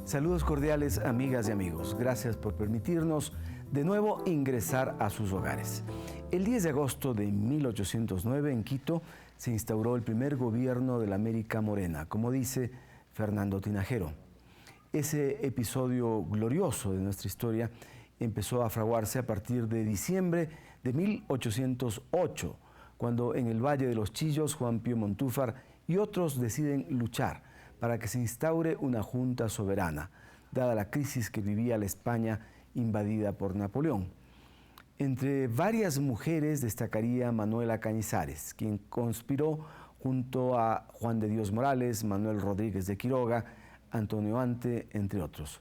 Saludos cordiales, amigas y amigos. Gracias por permitirnos de nuevo ingresar a sus hogares. El 10 de agosto de 1809 en Quito se instauró el primer gobierno de la América Morena, como dice Fernando Tinajero. Ese episodio glorioso de nuestra historia empezó a fraguarse a partir de diciembre de 1808, cuando en el Valle de los Chillos Juan Pío Montúfar y otros deciden luchar para que se instaure una junta soberana, dada la crisis que vivía la España invadida por Napoleón. Entre varias mujeres destacaría Manuela Cañizares, quien conspiró junto a Juan de Dios Morales, Manuel Rodríguez de Quiroga, Antonio Ante, entre otros.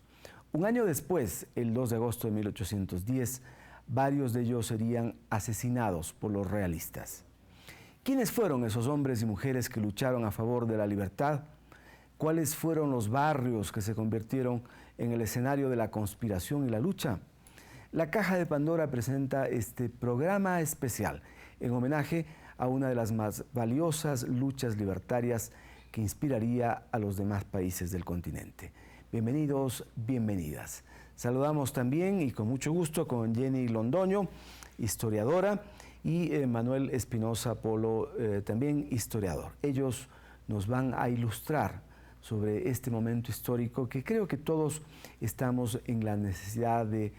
Un año después, el 2 de agosto de 1810, varios de ellos serían asesinados por los realistas. ¿Quiénes fueron esos hombres y mujeres que lucharon a favor de la libertad? ¿Cuáles fueron los barrios que se convirtieron en el escenario de la conspiración y la lucha? La Caja de Pandora presenta este programa especial en homenaje a una de las más valiosas luchas libertarias que inspiraría a los demás países del continente. Bienvenidos, bienvenidas. Saludamos también y con mucho gusto con Jenny Londoño, historiadora, y Manuel Espinosa Polo, también historiador. Ellos nos van a ilustrar sobre este momento histórico que creo que todos estamos en la necesidad de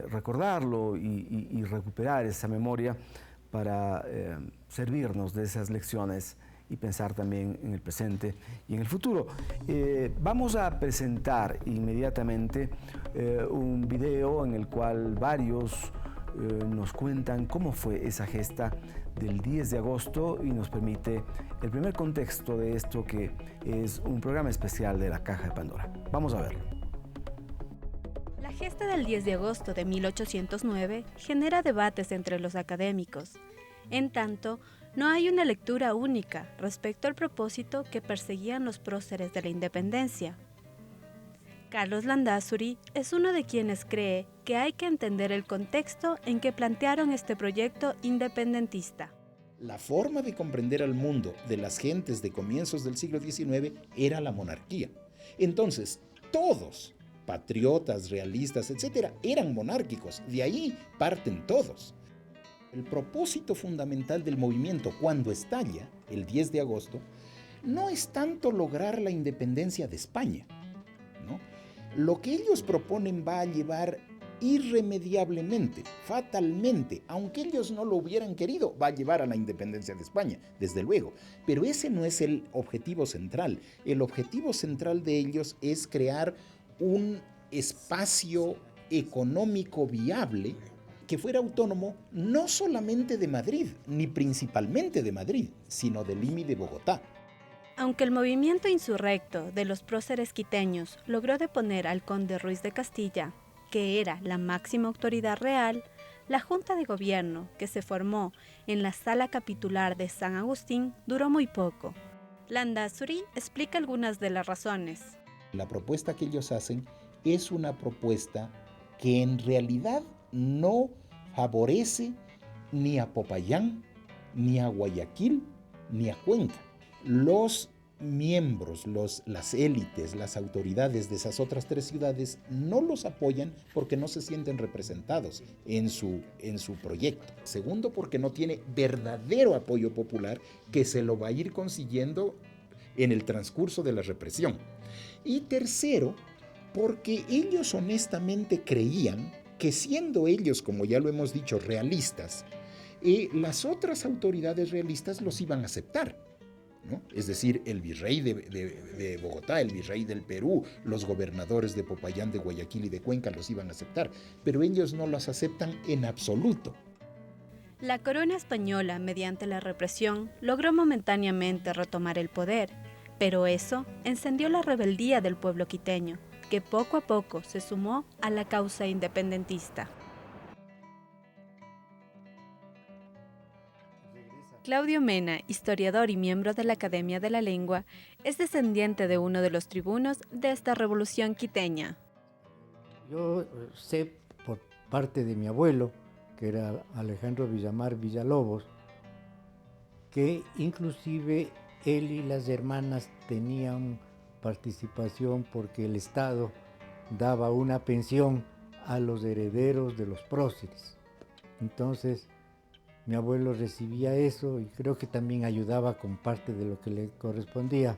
recordarlo y recuperar esa memoria para servirnos de esas lecciones y pensar también en el presente y en el futuro. Vamos a presentar inmediatamente un video en el cual varios nos cuentan cómo fue esa gesta del 10 de agosto y nos permite el primer contexto de esto que es un programa especial de la Caja de Pandora. Vamos a verlo. La gesta del 10 de agosto de 1809 genera debates entre los académicos. En tanto, no hay una lectura única respecto al propósito que perseguían los próceres de la independencia. Carlos Landázuri es uno de quienes cree que hay que entender el contexto en que plantearon este proyecto independentista. La forma de comprender al mundo de las gentes de comienzos del siglo XIX era la monarquía. Entonces, todos, patriotas, realistas, etc., eran monárquicos. De ahí parten todos. El propósito fundamental del movimiento cuando estalla, el 10 de agosto, no es tanto lograr la independencia de España, ¿no? Lo que ellos proponen va a llevar irremediablemente, fatalmente, aunque ellos no lo hubieran querido, va a llevar a la independencia de España, desde luego. Pero ese no es el objetivo central. El objetivo central de ellos es crear un espacio económico viable que fuera autónomo no solamente de Madrid, ni principalmente de Madrid, sino del IMI de Bogotá. Aunque el movimiento insurrecto de los próceres quiteños logró deponer al conde Ruiz de Castilla, que era la máxima autoridad real, la Junta de Gobierno, que se formó en la Sala Capitular de San Agustín, duró muy poco. Landázuri explica algunas de las razones. La propuesta que ellos hacen es una propuesta que en realidad no favorece ni a Popayán, ni a Guayaquil, ni a Cuenca. Los miembros, las élites, las autoridades de esas otras tres ciudades no los apoyan porque no se sienten representados en su proyecto. Segundo, porque no tiene verdadero apoyo popular que se lo va a ir consiguiendo en el transcurso de la represión. Y tercero, porque ellos honestamente creían que siendo ellos, como ya lo hemos dicho, realistas, las otras autoridades realistas los iban a aceptar, ¿no? Es decir, el virrey de Bogotá, el virrey del Perú, los gobernadores de Popayán, de Guayaquil y de Cuenca los iban a aceptar, pero ellos no los aceptan en absoluto. La corona española, mediante la represión, logró momentáneamente retomar el poder, pero eso encendió la rebeldía del pueblo quiteño, que poco a poco se sumó a la causa independentista. Claudio Mena, historiador y miembro de la Academia de la Lengua, es descendiente de uno de los tribunos de esta revolución quiteña. Yo sé por parte de mi abuelo, que era Alejandro Villamar Villalobos, que inclusive él y las hermanas tenían participación porque el Estado daba una pensión a los herederos de los próceres. Entonces, mi abuelo recibía eso y creo que también ayudaba con parte de lo que le correspondía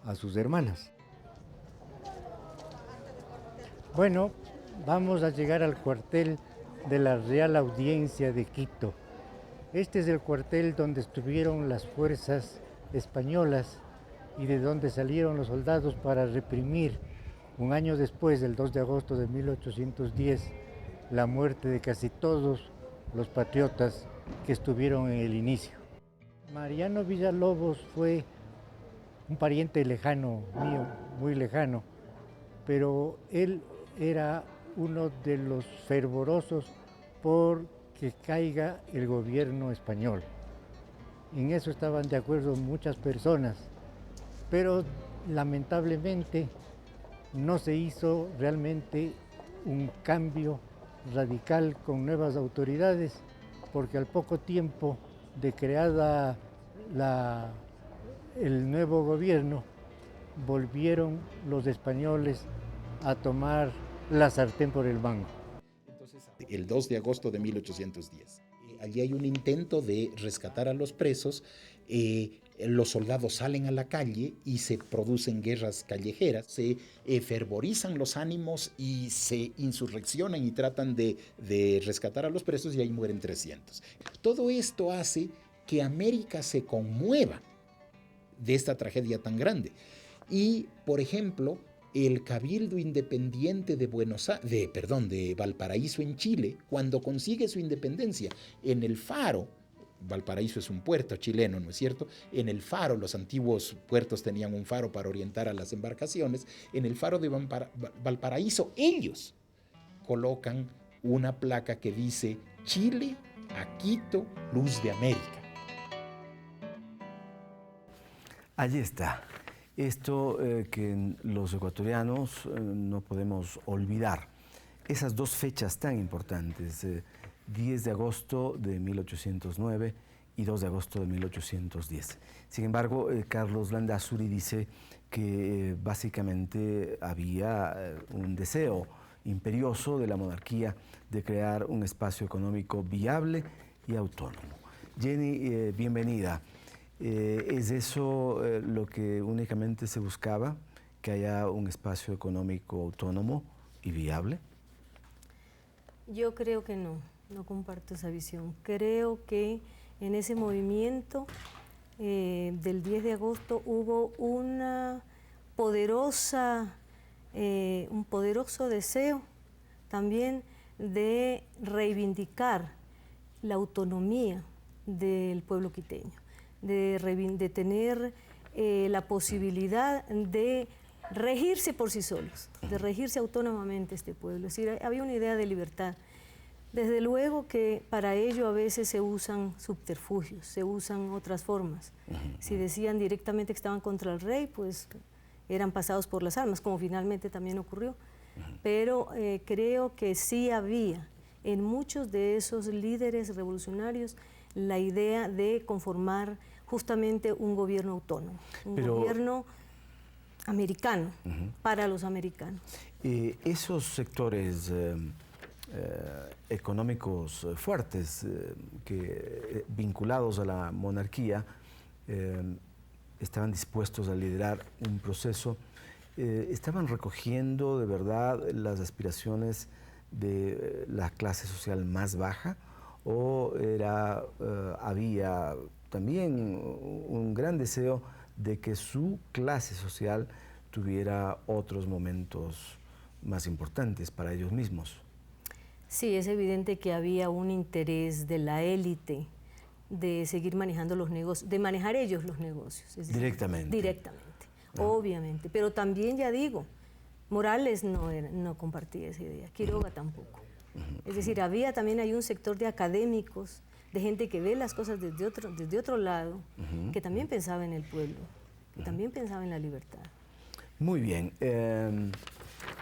a sus hermanas. Bueno, vamos a llegar al cuartel de la Real Audiencia de Quito. Este es el cuartel donde estuvieron las fuerzas españolas y de donde salieron los soldados para reprimir, un año después, el 2 de agosto de 1810, la muerte de casi todos los patriotas que estuvieron en el inicio. Mariano Villalobos fue un pariente lejano mío, muy lejano, pero él era uno de los fervorosos por que caiga el gobierno español. En eso estaban de acuerdo muchas personas, pero lamentablemente no se hizo realmente un cambio radical con nuevas autoridades, porque al poco tiempo de creada el nuevo gobierno, volvieron los españoles a tomar la sartén por el mango. El 2 de agosto de 1810. Allí hay un intento de rescatar a los presos. Los soldados salen a la calle y se producen guerras callejeras, se fervorizan los ánimos y se insurreccionan y tratan de rescatar a los presos y ahí mueren 300. Todo esto hace que América se conmueva de esta tragedia tan grande. Y, por ejemplo, el Cabildo Independiente de Valparaíso en Chile, cuando consigue su independencia, en el Faro, Valparaíso es un puerto chileno, ¿no es cierto? En el Faro, los antiguos puertos tenían un faro para orientar a las embarcaciones, en el Faro de Valparaíso ellos colocan una placa que dice Chile a Quito, luz de América. Allí está. Esto que los ecuatorianos no podemos olvidar. Esas dos fechas tan importantes, 10 de agosto de 1809 y 2 de agosto de 1810. Sin embargo, Carlos Landázuri dice que básicamente había un deseo imperioso de la monarquía de crear un espacio económico viable y autónomo. Jenny, bienvenida. ¿Es eso lo que únicamente se buscaba, que haya un espacio económico autónomo y viable? Yo creo que no comparto esa visión. Creo que en ese movimiento del 10 de agosto hubo un poderoso deseo también de reivindicar la autonomía del pueblo quiteño, de tener la posibilidad de regirse por sí solos, de regirse autónomamente este pueblo. Es decir, había una idea de libertad. Desde luego que para ello a veces se usan subterfugios, se usan otras formas. Si decían directamente que estaban contra el rey, pues eran pasados por las armas, como finalmente también ocurrió. Pero creo que sí había en muchos de esos líderes revolucionarios la idea de conformar justamente un gobierno autónomo, gobierno americano, para los americanos. Esos sectores económicos fuertes vinculados a la monarquía estaban dispuestos a liderar un proceso, estaban recogiendo de verdad las aspiraciones de la clase social más baja, o había también un gran deseo de que su clase social tuviera otros momentos más importantes para ellos mismos. Sí, es evidente que había un interés de la élite de seguir manejando los negocios, de manejar ellos los negocios. Es decir, directamente. Directamente, obviamente. Pero también, ya digo, Morales no compartía esa idea, Quiroga tampoco. Es decir, había también hay un sector de académicos, de gente que ve las cosas desde otro lado, que también pensaba en el pueblo, que también pensaba en la libertad. Muy bien.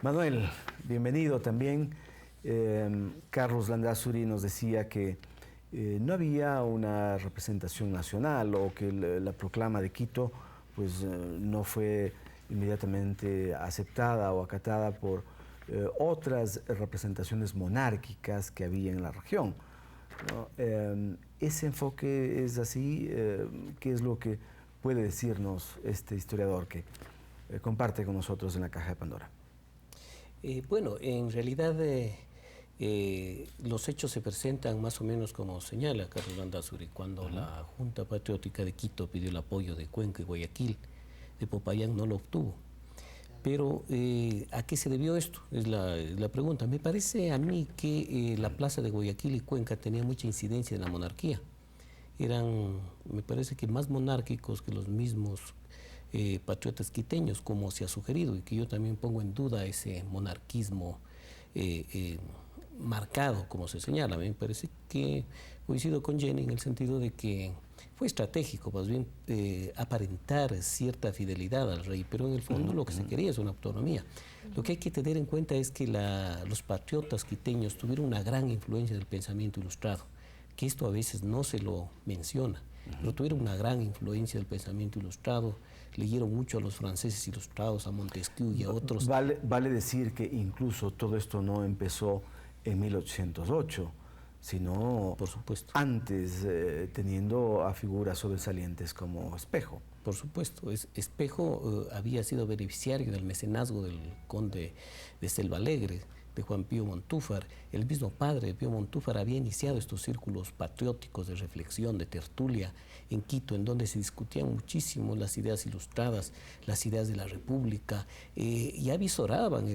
Manuel, bienvenido también. Carlos Landázuri nos decía que no había una representación nacional, o que la proclama de Quito pues, no fue inmediatamente aceptada o acatada por otras representaciones monárquicas que había en la región, ¿no? ¿Ese enfoque es así? ¿Qué es lo que puede decirnos este historiador que comparte con nosotros en la Caja de Pandora? Bueno, en realidad los hechos se presentan más o menos como señala Carlos Landázuri, cuando la Junta Patriótica de Quito pidió el apoyo de Cuenca y Guayaquil, de Popayán no lo obtuvo. Pero ¿a qué se debió esto? Es la pregunta. Me parece a mí que la plaza de Guayaquil y Cuenca tenía mucha incidencia en la monarquía. Eran, me parece que más monárquicos que los mismos patriotas quiteños, como se ha sugerido, y que yo también pongo en duda ese monarquismo marcado, como se señala. Me parece que coincido con Jenny en el sentido de que fue estratégico, más bien aparentar cierta fidelidad al rey, pero en el fondo lo que se quería es una autonomía. Lo que hay que tener en cuenta es que los patriotas quiteños tuvieron una gran influencia del pensamiento ilustrado, que esto a veces no se lo menciona, pero tuvieron una gran influencia del pensamiento ilustrado, leyeron mucho a los franceses ilustrados, a Montesquieu y a otros. Vale decir que incluso todo esto no empezó en 1808, sino por supuesto, antes, teniendo a figuras sobresalientes como Espejo. Por supuesto, Espejo había sido beneficiario del mecenazgo del conde de Selvalegre, de Juan Pío Montúfar. El mismo padre de Pío Montúfar había iniciado estos círculos patrióticos de reflexión, de tertulia en Quito, en donde se discutían muchísimo las ideas ilustradas, las ideas de la República, y avisoraban,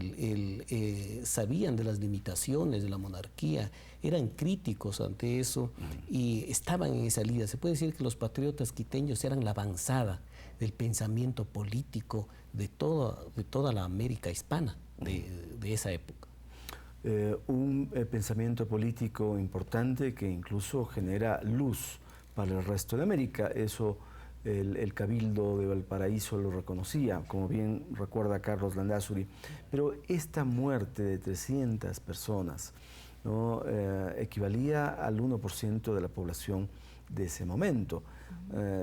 sabían de las limitaciones de la monarquía, eran críticos ante eso y estaban en esa línea. Se puede decir que los patriotas quiteños eran la avanzada del pensamiento político de toda la América hispana de esa época. Un pensamiento político importante que incluso genera luz para el resto de América. Eso el Cabildo de Valparaíso lo reconocía, como bien recuerda Carlos Landázuri. Pero esta muerte de 300 personas, ¿no? Equivalía al 1% de la población de ese momento.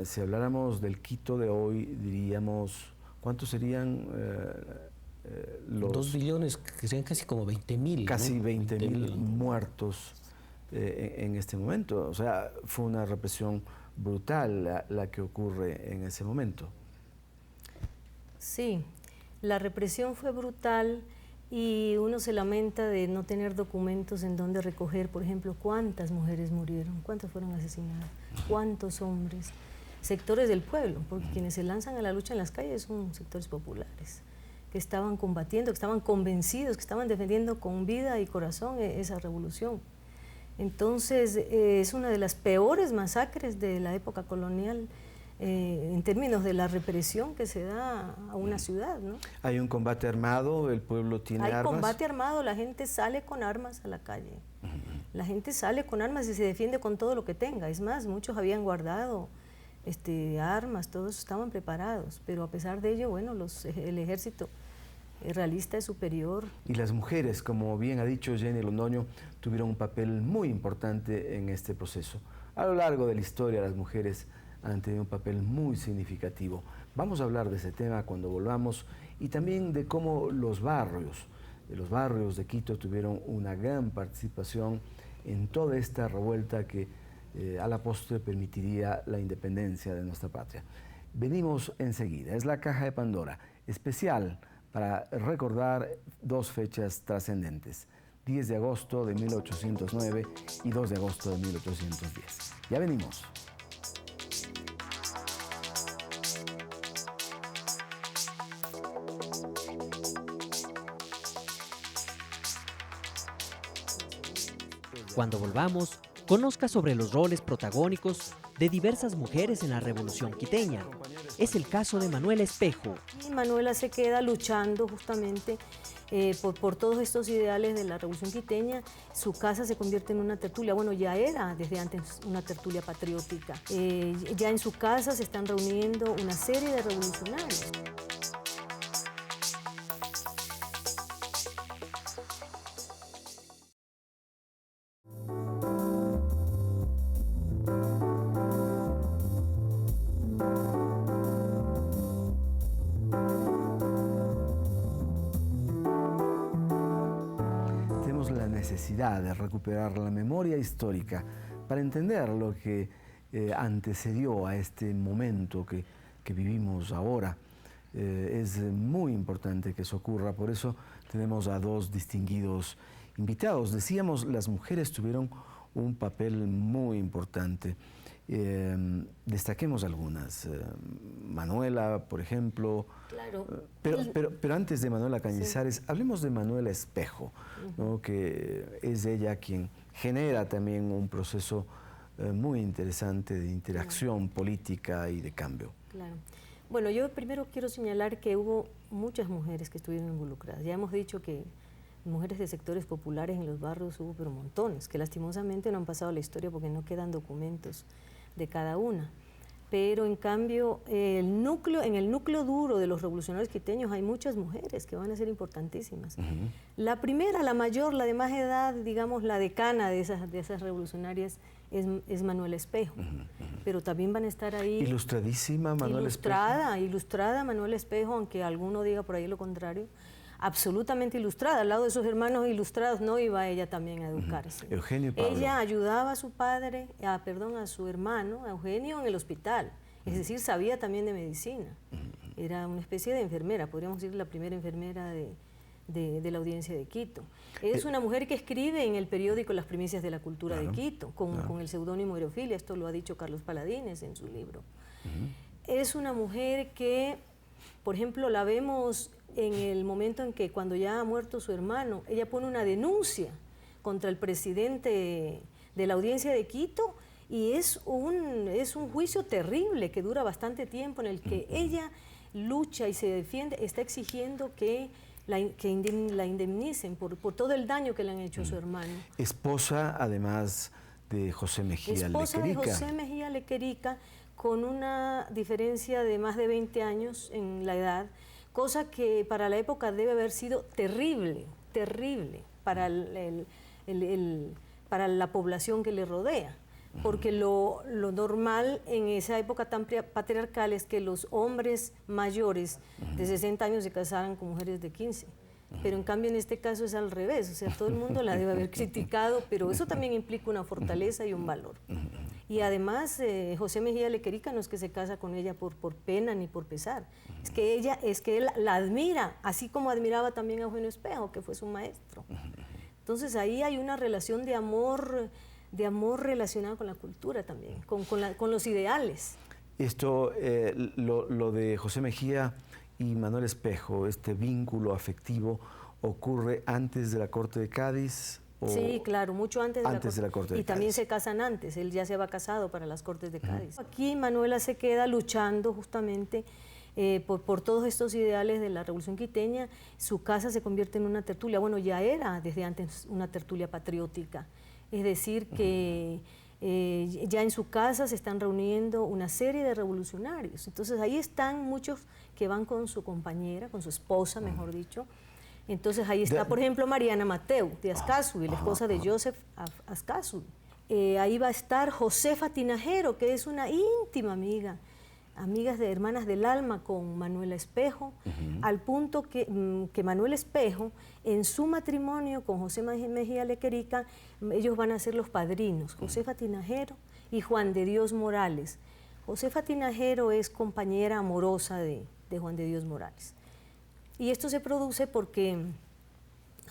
Si habláramos del Quito de hoy, diríamos, ¿cuántos serían? Los 2 billones, que serían casi como 20.000. Casi, ¿no? 20.000 20.000 muertos en este momento. O sea, fue una represión brutal la que ocurre en ese momento. Sí, la represión fue brutal y uno se lamenta de no tener documentos en donde recoger, por ejemplo, cuántas mujeres murieron, cuántas fueron asesinadas, cuántos hombres, sectores del pueblo, porque quienes se lanzan a la lucha en las calles son sectores populares, que estaban combatiendo, que estaban convencidos, que estaban defendiendo con vida y corazón esa revolución. Entonces, es una de las peores masacres de la época colonial en términos de la represión que se da a una ciudad, ¿no? Hay un combate armado, el pueblo tiene armas. Hay combate armado, la gente sale con armas a la calle. La gente sale con armas y se defiende con todo lo que tenga. Es más, muchos habían guardado armas, todos estaban preparados, pero a pesar de ello, bueno, el ejército realista es superior. Y las mujeres, como bien ha dicho Jenny Londoño, tuvieron un papel muy importante en este proceso. A lo largo de la historia, las mujeres han tenido un papel muy significativo. Vamos a hablar de ese tema cuando volvamos y también de cómo los barrios de Quito tuvieron una gran participación en toda esta revuelta que a la postre permitiría la independencia de nuestra patria. Venimos enseguida. Es la Caja de Pandora, especial para recordar 2 fechas trascendentes, 10 de agosto de 1809 y 2 de agosto de 1810. Ya venimos. Cuando volvamos, conozca sobre los roles protagónicos de diversas mujeres en la Revolución Quiteña. Es el caso de Manuela Espejo. Y Manuela se queda luchando justamente por todos estos ideales de la Revolución Quiteña. Su casa se convierte en una tertulia, bueno, ya era desde antes una tertulia patriótica. Ya en su casa se están reuniendo una serie de revolucionarios. necesidad de recuperar la memoria histórica para entender lo que antecedió a este momento que vivimos ahora. Es muy importante que eso ocurra, por eso tenemos a dos distinguidos invitados. Decíamos, las mujeres tuvieron un papel muy importante. Destaquemos algunas. Manuela, por ejemplo. Claro. Pero antes de Manuela Cañizares, hablemos de Manuela Espejo, ¿no? Que es ella quien genera también un proceso muy interesante de interacción política y de cambio. Claro. Bueno, yo primero quiero señalar que hubo muchas mujeres que estuvieron involucradas. Ya hemos dicho que mujeres de sectores populares en los barrios hubo, pero montones, que lastimosamente no han pasado a la historia porque no quedan documentos de cada una. Pero en cambio, en el núcleo duro de los revolucionarios quiteños hay muchas mujeres que van a ser importantísimas. La primera, la mayor, la de más edad, digamos, la decana de esas revolucionarias es Manuela Espejo. Pero también van a estar ahí... Ilustradísima Manuela Espejo. Ilustrada Manuela Espejo, aunque alguno diga por ahí lo contrario. Absolutamente ilustrada, al lado de sus hermanos ilustrados no iba ella también a educarse. Eugenio y Pablo. Ella ayudaba a su padre, a su hermano, a Eugenio, en el hospital, es decir, sabía también de medicina. Era una especie de enfermera, podríamos decir la primera enfermera de la audiencia de Quito. Es una mujer que escribe en el periódico Las Primicias de la Cultura de Quito, con el seudónimo Erofilia, esto lo ha dicho Carlos Paladines en su libro. Es una mujer que, por ejemplo, la vemos en el momento en que cuando ya ha muerto su hermano, ella pone una denuncia contra el presidente de la audiencia de Quito y es un juicio terrible que dura bastante tiempo en el que ella lucha y se defiende, está exigiendo que la indemnicen por todo el daño que le han hecho a su hermano. Esposa, además, de José Mejía Lequerica. Esposa de José Mejía Lequerica, con una diferencia de más de 20 años en la edad, cosa que para la época debe haber sido terrible, terrible para, para la población que le rodea. Porque lo normal en esa época tan patriarcal es que los hombres mayores de 60 años se casaran con mujeres de 15. Pero en cambio en este caso es al revés, o sea, todo el mundo la debe haber criticado, pero eso también implica una fortaleza y un valor. Y además José Mejía Lequerica no es que se casa con ella por pena ni por pesar, es que él la admira, así como admiraba también a Eugenio Espejo, que fue su maestro. Entonces ahí hay una relación de amor relacionado con la cultura también, con los ideales. Esto, lo de José Mejía y Manuel Espejo, este vínculo afectivo, ¿ocurre antes de la Corte de Cádiz? Sí, claro, mucho antes de la Corte de Cádiz. Y también se casan antes, él ya se va casado para las Cortes de Cádiz. Aquí Manuela se queda luchando justamente por todos estos ideales de la Revolución Quiteña. Su casa se convierte en una tertulia, bueno, ya era desde antes una tertulia patriótica. Es decir, que ya en su casa se están reuniendo una serie de revolucionarios. Entonces ahí están muchos que van con su compañera, con su esposa, mejor dicho. Entonces ahí está, por ejemplo, Mariana Mateu de Ascazú, la esposa de Joseph Ascazú. Ahí va a estar Josefa Tinajero, que es una íntima amiga, amigas de hermanas del alma con Manuela Espejo, al punto que Manuela Espejo, en su matrimonio con José Mejía Lequerica, ellos van a ser los padrinos, Josefa Tinajero y Juan de Dios Morales. Josefa Tinajero es compañera amorosa de Juan de Dios Morales. Y esto se produce porque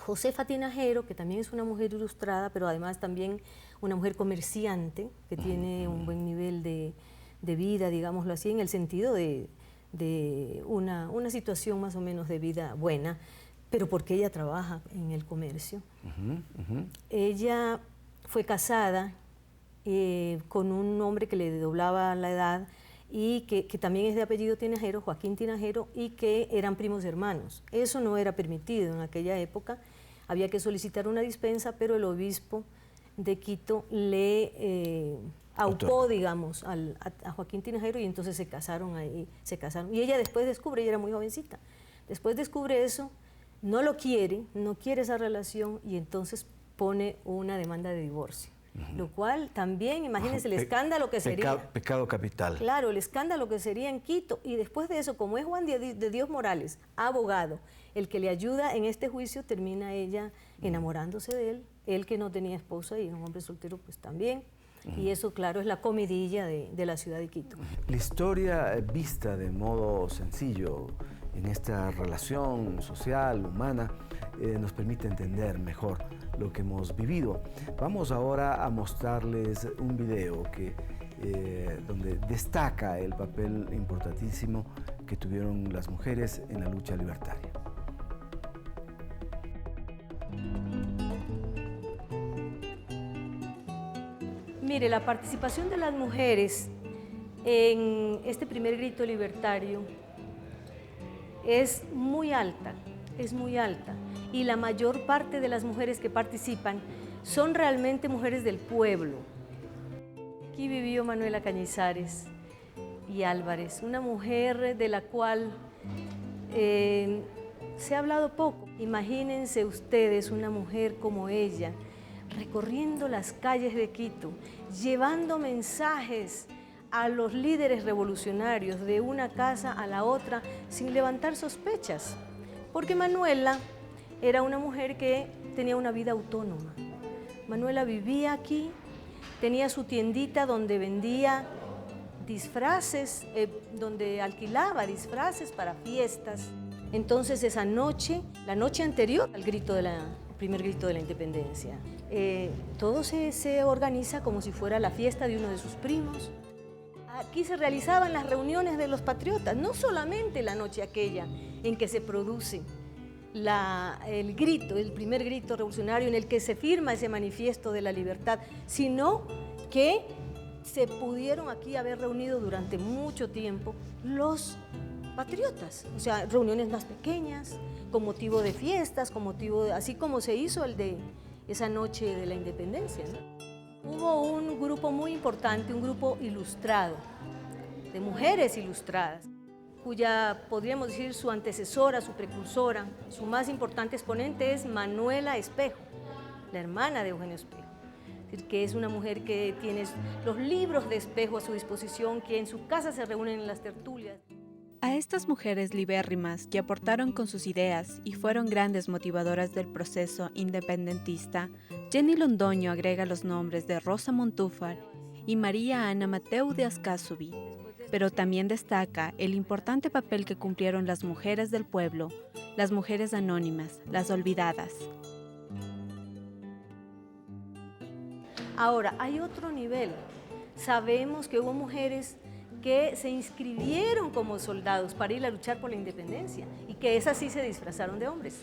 Josefa Tinajero, que también es una mujer ilustrada, pero además también una mujer comerciante, que tiene un buen nivel de vida, digámoslo así, en el sentido de una situación más o menos de vida buena, pero porque ella trabaja en el comercio. Ella fue casada con un hombre que le doblaba la edad y que también es de apellido Tinajero, Joaquín Tinajero, y que eran primos hermanos. Eso no era permitido en aquella época, había que solicitar una dispensa, pero el obispo de Quito le aupó, digamos, a Joaquín Tinajero, y entonces se casaron ahí, Y ella después descubre, ella era muy jovencita, después descubre eso, no lo quiere, no quiere esa relación, y entonces pone una demanda de divorcio. Lo cual también, imagínense el escándalo que sería. Pecado capital. Claro, el escándalo que sería en Quito. Y después de eso, como es Juan de Dios Morales, abogado, el que le ayuda en este juicio, termina ella enamorándose de él, él que no tenía esposa y un hombre soltero pues también. Y eso, claro, es la comidilla de la ciudad de Quito. La historia vista de modo sencillo en esta relación social, humana, nos permite entender mejor lo que hemos vivido. Vamos ahora a mostrarles un video donde destaca el papel importantísimo que tuvieron las mujeres en la lucha libertaria. Mire, la participación de las mujeres en este primer grito libertario es muy alta, y la mayor parte de las mujeres que participan son realmente mujeres del pueblo. Aquí vivió Manuela Cañizares y Álvarez, una mujer de la cual se ha hablado poco. Imagínense ustedes una mujer como ella, recorriendo las calles de Quito, llevando mensajes a los líderes revolucionarios de una casa a la otra sin levantar sospechas, porque Manuela era una mujer que tenía una vida autónoma. Manuela vivía aquí, tenía su tiendita donde vendía disfraces, donde alquilaba disfraces para fiestas. Entonces esa noche, la noche anterior al primer grito de la independencia, todo se organiza como si fuera la fiesta de uno de sus primos. Aquí se realizaban las reuniones de los patriotas, no solamente la noche aquella en que se produce el primer grito revolucionario en el que se firma ese manifiesto de la libertad, sino que se pudieron aquí haber reunido durante mucho tiempo los patriotas, o sea, reuniones más pequeñas, con motivo de fiestas, así como se hizo el de esa noche de la independencia, ¿no? Hubo un grupo muy importante, un grupo ilustrado, de mujeres ilustradas, cuya, podríamos decir, su antecesora, su precursora, su más importante exponente es Manuela Espejo, la hermana de Eugenio Espejo. Es decir, que es una mujer que tiene los libros de Espejo a su disposición, que en su casa se reúnen en las tertulias. A estas mujeres libérrimas que aportaron con sus ideas y fueron grandes motivadoras del proceso independentista, Jenny Londoño agrega los nombres de Rosa Montúfar y María Ana Mateu de Ascasubi, pero también destaca el importante papel que cumplieron las mujeres del pueblo, las mujeres anónimas, las olvidadas. Ahora, hay otro nivel. Sabemos que hubo mujeres que se inscribieron como soldados para ir a luchar por la independencia y que esas sí se disfrazaron de hombres,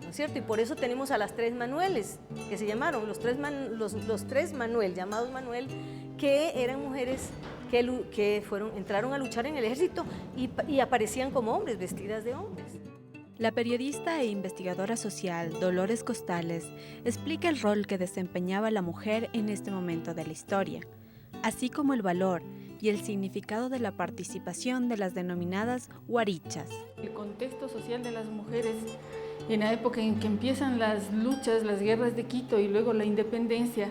¿no es cierto? Y por eso tenemos a las tres Manueles, que se llamaron los tres Manuel, llamados Manuel, que eran mujeres que entraron a luchar en el ejército y aparecían como hombres, vestidas de hombres. La periodista e investigadora social Dolores Costales explica el rol que desempeñaba la mujer en este momento de la historia, así como el valor y el significado de la participación de las denominadas guarichas. El contexto social de las mujeres en la época en que empiezan las luchas, las guerras de Quito y luego la independencia,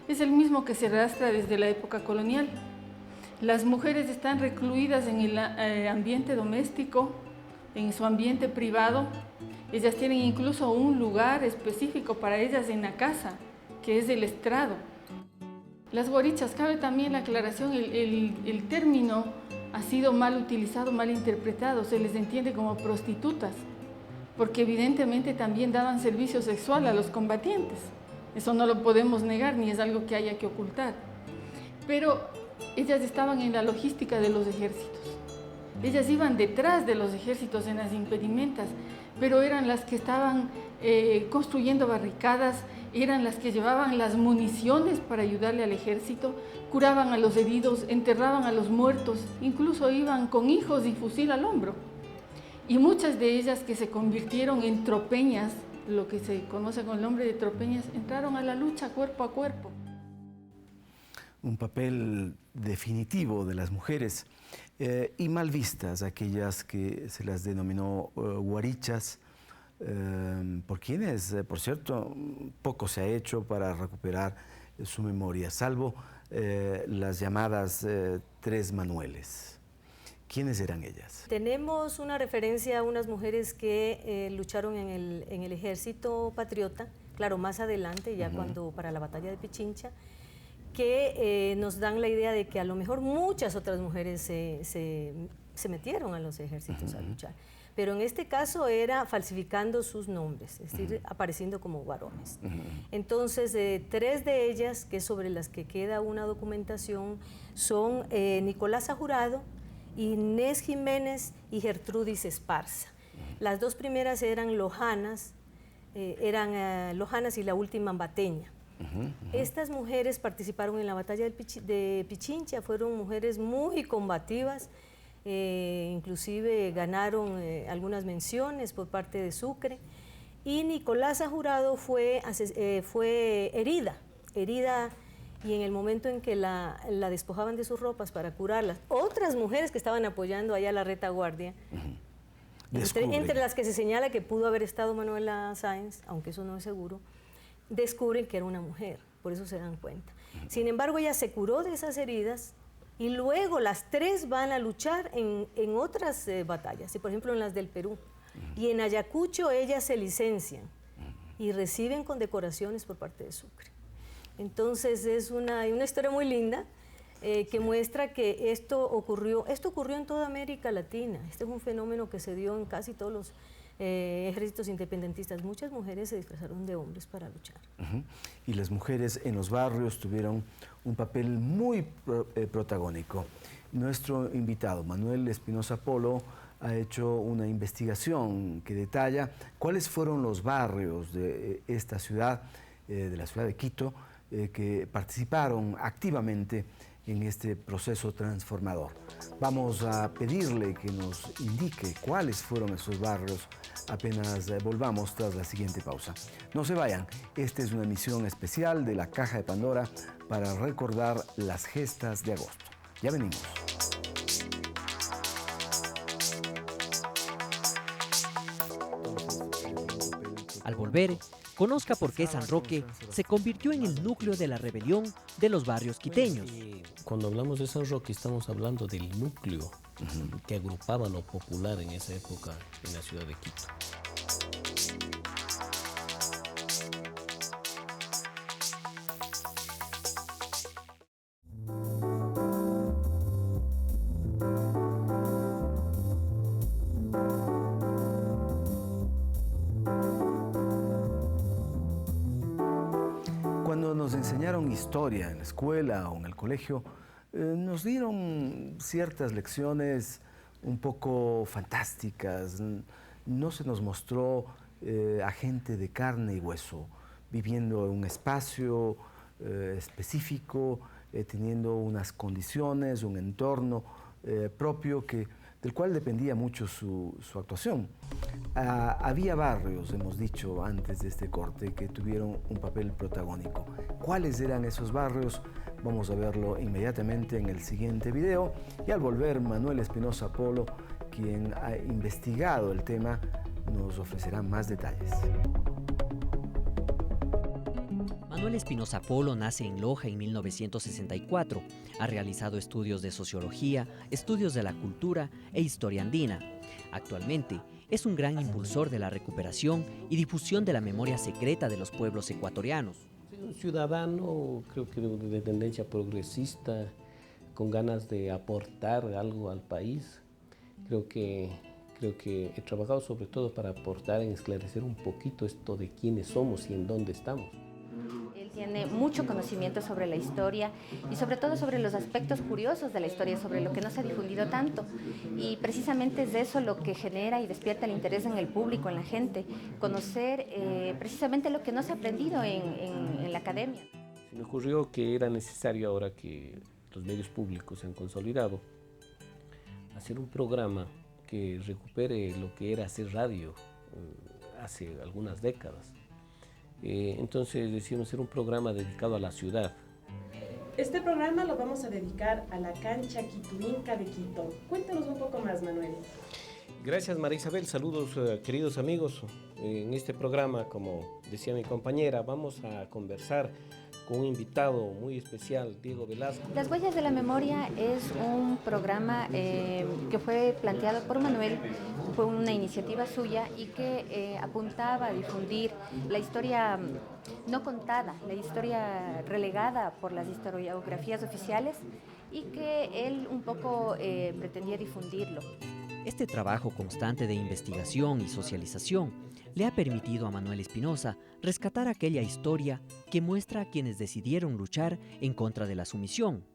es el mismo que se arrastra desde la época colonial. Las mujeres están recluidas en el ambiente doméstico, en su ambiente privado. Ellas tienen incluso un lugar específico para ellas en la casa, que es el estrado. Las guarichas, cabe también la aclaración, el término ha sido mal utilizado, mal interpretado, se les entiende como prostitutas, porque evidentemente también daban servicio sexual a los combatientes. Eso no lo podemos negar ni es algo que haya que ocultar. Pero ellas estaban en la logística de los ejércitos. Ellas iban detrás de los ejércitos en las impedimentas, pero eran las que estaban construyendo barricadas, eran las que llevaban las municiones para ayudarle al ejército, curaban a los heridos, enterraban a los muertos, incluso iban con hijos y fusil al hombro. Y muchas de ellas que se convirtieron en tropeñas, lo que se conoce con el nombre de tropeñas, entraron a la lucha cuerpo a cuerpo. Un papel definitivo de las mujeres y mal vistas, aquellas que se las denominó guarichas, por quienes, por cierto, poco se ha hecho para recuperar su memoria, salvo las llamadas tres Manueles. ¿Quiénes eran ellas? Tenemos una referencia a unas mujeres que lucharon en el ejército patriota, claro, más adelante, ya cuando para la batalla de Pichincha, que nos dan la idea de que a lo mejor muchas otras mujeres se metieron a los ejércitos a luchar. Pero en este caso era falsificando sus nombres, es decir, apareciendo como varones. Entonces, 3 de ellas, que es sobre las que queda una documentación, son Nicolasa Jurado, Inés Jiménez y Gertrudis Esparza. Las 2 primeras eran lojanas y la última ambateña. Estas mujeres participaron en la batalla de Pichincha, fueron mujeres muy combativas, inclusive ganaron algunas menciones por parte de Sucre, y Nicolasa Jurado fue herida, y en el momento en que la despojaban de sus ropas para curarla, otras mujeres que estaban apoyando allá la retaguardia, entre las que se señala que pudo haber estado Manuela Sáenz, aunque eso no es seguro, descubren que era una mujer, por eso se dan cuenta. Sin embargo, ella se curó de esas heridas y luego las 3 van a luchar en otras batallas, por ejemplo en las del Perú. Y en Ayacucho ellas se licencian y reciben condecoraciones por parte de Sucre. Entonces es una historia muy linda que muestra que esto ocurrió en toda América Latina. Este es un fenómeno que se dio en casi todos los ejércitos independentistas. Muchas mujeres se disfrazaron de hombres para luchar. Y las mujeres en los barrios tuvieron un papel muy protagónico. Nuestro invitado, Manuel Espinosa Polo, ha hecho una investigación que detalla cuáles fueron los barrios de esta ciudad, de la ciudad de Quito, que participaron activamente en este proceso transformador. Vamos a pedirle que nos indique cuáles fueron esos barrios apenas volvamos tras la siguiente pausa. No se vayan, esta es una emisión especial de la Caja de Pandora para recordar las gestas de agosto. Ya venimos. Al volver, conozca por qué San Roque se convirtió en el núcleo de la rebelión de los barrios quiteños. Cuando hablamos de San Roque estamos hablando del núcleo que agrupaba lo popular en esa época en la ciudad de Quito. Cuando nos enseñaron historia en la escuela o en el colegio, nos dieron ciertas lecciones un poco fantásticas. No se nos mostró a gente de carne y hueso, viviendo en un espacio específico, teniendo unas condiciones, un entorno propio del cual dependía mucho su actuación. Había barrios, hemos dicho antes de este corte, que tuvieron un papel protagónico. ¿Cuáles eran esos barrios? Vamos a verlo inmediatamente en el siguiente video. Y al volver, Manuel Espinosa Polo, quien ha investigado el tema, nos ofrecerá más detalles. Manuel Espinosa Polo nace en Loja en 1964. Ha realizado estudios de sociología, estudios de la cultura e historia andina. Actualmente es un gran impulsor de la recuperación y difusión de la memoria secreta de los pueblos ecuatorianos. Un ciudadano, creo que de tendencia progresista, con ganas de aportar algo al país. Creo que he trabajado sobre todo para aportar en esclarecer un poquito esto de quiénes somos y en dónde estamos. Tiene mucho conocimiento sobre la historia y sobre todo sobre los aspectos curiosos de la historia, sobre lo que no se ha difundido tanto. Y precisamente es eso lo que genera y despierta el interés en el público, en la gente, conocer precisamente lo que no se ha aprendido en la academia. Se me ocurrió que era necesario, ahora que los medios públicos se han consolidado, hacer un programa que recupere lo que era hacer radio hace algunas décadas. Entonces decidimos hacer un programa dedicado a la ciudad. Este programa lo vamos a dedicar a la cancha Quituinca de Quito. Cuéntanos un poco más, Manuel. Gracias, María Isabel. Saludos, queridos amigos. En este programa, como decía mi compañera, vamos a conversar con un invitado muy especial, Diego Velasco. Las Huellas de la Memoria es un programa que fue planteado por Manuel, fue una iniciativa suya y que apuntaba a difundir la historia no contada, la historia relegada por las historiografías oficiales y que él un poco pretendía difundirlo. Este trabajo constante de investigación y socialización le ha permitido a Manuel Espinosa rescatar aquella historia que muestra a quienes decidieron luchar en contra de la sumisión.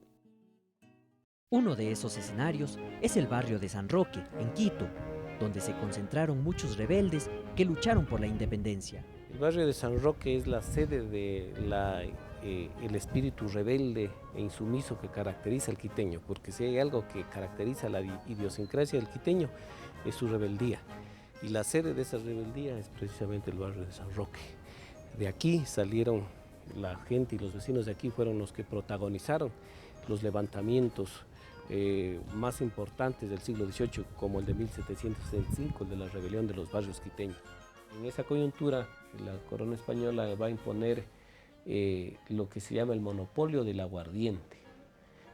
Uno de esos escenarios es el barrio de San Roque, en Quito, donde se concentraron muchos rebeldes que lucharon por la independencia. El barrio de San Roque es la sede de el espíritu rebelde e insumiso que caracteriza al quiteño, porque si hay algo que caracteriza la idiosincrasia del quiteño es su rebeldía. Y la sede de esa rebeldía es precisamente el barrio de San Roque. De aquí salieron la gente y los vecinos de aquí fueron los que protagonizaron los levantamientos más importantes del siglo XVIII, como el de 1765, el de la rebelión de los barrios quiteños. En esa coyuntura, la corona española va a imponer lo que se llama el monopolio del aguardiente,